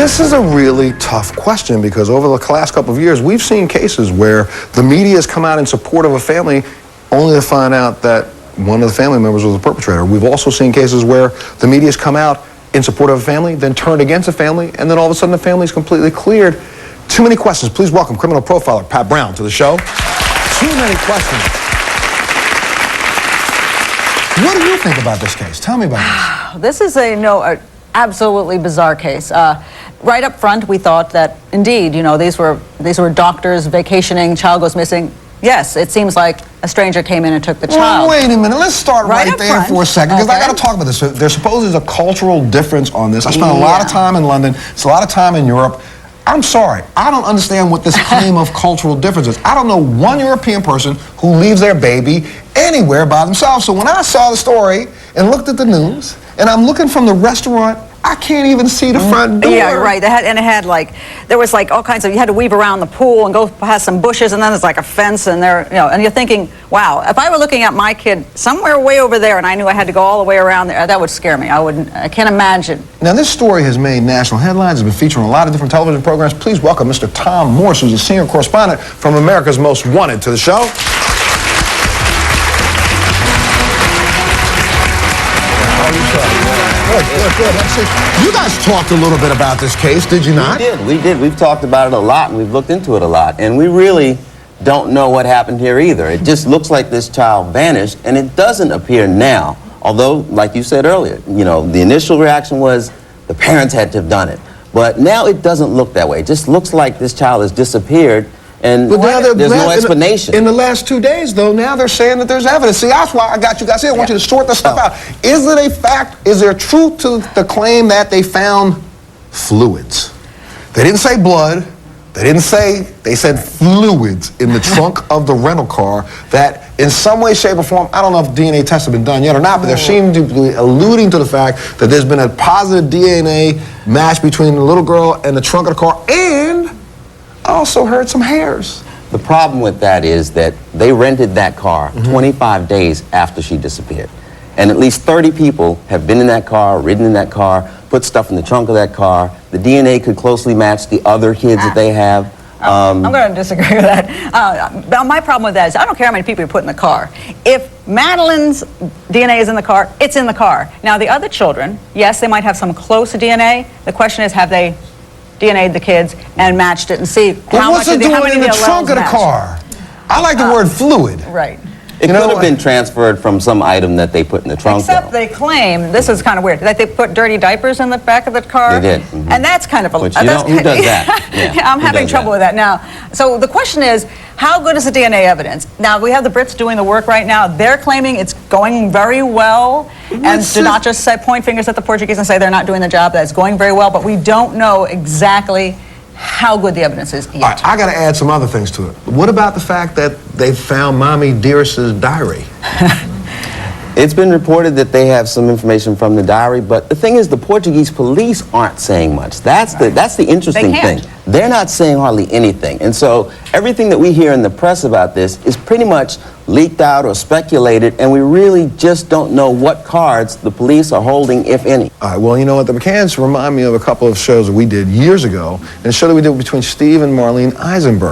This is a really tough question because over the last couple of years, we've seen cases where the media has come out in support of a family only to find out that one of the family members was the perpetrator. We've also seen cases where the media has come out in support of a family, then turned against a family, and then all of a sudden the family is completely cleared. Too many questions. Please welcome criminal profiler Pat Brown to the show. Too many questions. What do you think about this case? Tell me about this. This is a absolutely bizarre case. Right up front, we thought that indeed, these were doctors vacationing, child goes missing. Yes, it seems like a stranger came in and took the child. Well, wait a minute. Let's start right there front. for a second, because I got to talk about this. There's supposedly a cultural difference on this. I spent a lot of time in London. It's a lot of time in Europe. I'm sorry. I don't understand what this claim of cultural difference is. I don't know one European person who leaves their baby anywhere by themselves. So when I saw the story and looked at the news, and I'm looking from the restaurant, I can't even see the front door. Yeah, right. There was all kinds of, you had to weave around the pool and go past some bushes, and then there's like a fence, and and you're thinking, wow, if I were looking at my kid somewhere way over there and I knew I had to go all the way around there, that would scare me. I can't imagine. Now, this story has made national headlines. It's been featured on a lot of different television programs. Please welcome Mr. Tom Morse, who's a senior correspondent from America's Most Wanted, to the show. Good. You guys talked a little bit about this case, did you not? We did. We've talked about it a lot, and we've looked into it a lot. And we really don't know what happened here either. It just looks like this child vanished, and it doesn't appear now. Although, like you said earlier, the initial reaction was the parents had to have done it. But now it doesn't look that way. It just looks like this child has disappeared. And there's no explanation. In the last 2 days, though, now they're saying that there's evidence. See, that's why I got you guys here. I want you to sort this stuff out. Is it a fact? Is there truth to the claim that they found fluids? They didn't say blood. They said fluids in the trunk of the rental car that in some way, shape, or form, I don't know if DNA tests have been done yet or not, but they seem to be alluding to the fact that there's been a positive DNA match between the little girl and the trunk of the car, and I also heard some hairs. The problem with that is that they rented that car 25 days after she disappeared. And at least 30 people have been in that car, ridden in that car, put stuff in the trunk of that car. The DNA could closely match the other kids that they have. I'm going to disagree with that. My problem with that is I don't care how many people you put in the car. If Madeline's DNA is in the car, it's in the car. Now, the other children, yes, they might have some close DNA. The question is, have they DNA'd the kids and matched it and see how much of the in the trunk of the car? I like the word fluid. Right. It could have been transferred from some item that they put in the trunk. Except they claim, this is kind of weird, that they put dirty diapers in the back of the car. They did. And that's kind of a... Who does that? Yeah, I'm having trouble with that now. So the question is, how good is the DNA evidence? Now, we have the Brits doing the work right now. They're claiming it's going very well. And do not just point fingers at the Portuguese and say they're not doing the job. That's going very well. But we don't know exactly how good the evidence is yet. All right, I got to add some other things to it. What about the fact that they found Mommy Dearest's diary? It's been reported that they have some information from the diary, but the thing is, the Portuguese police aren't saying much. That's the interesting thing. They're not saying hardly anything. And so everything that we hear in the press about this is pretty much leaked out or speculated, and we really just don't know what cards the police are holding, if any. All right, well, you know what? The McCanns remind me of a couple of shows that we did years ago, and a show that we did between Steve and Marlene Eisenberg.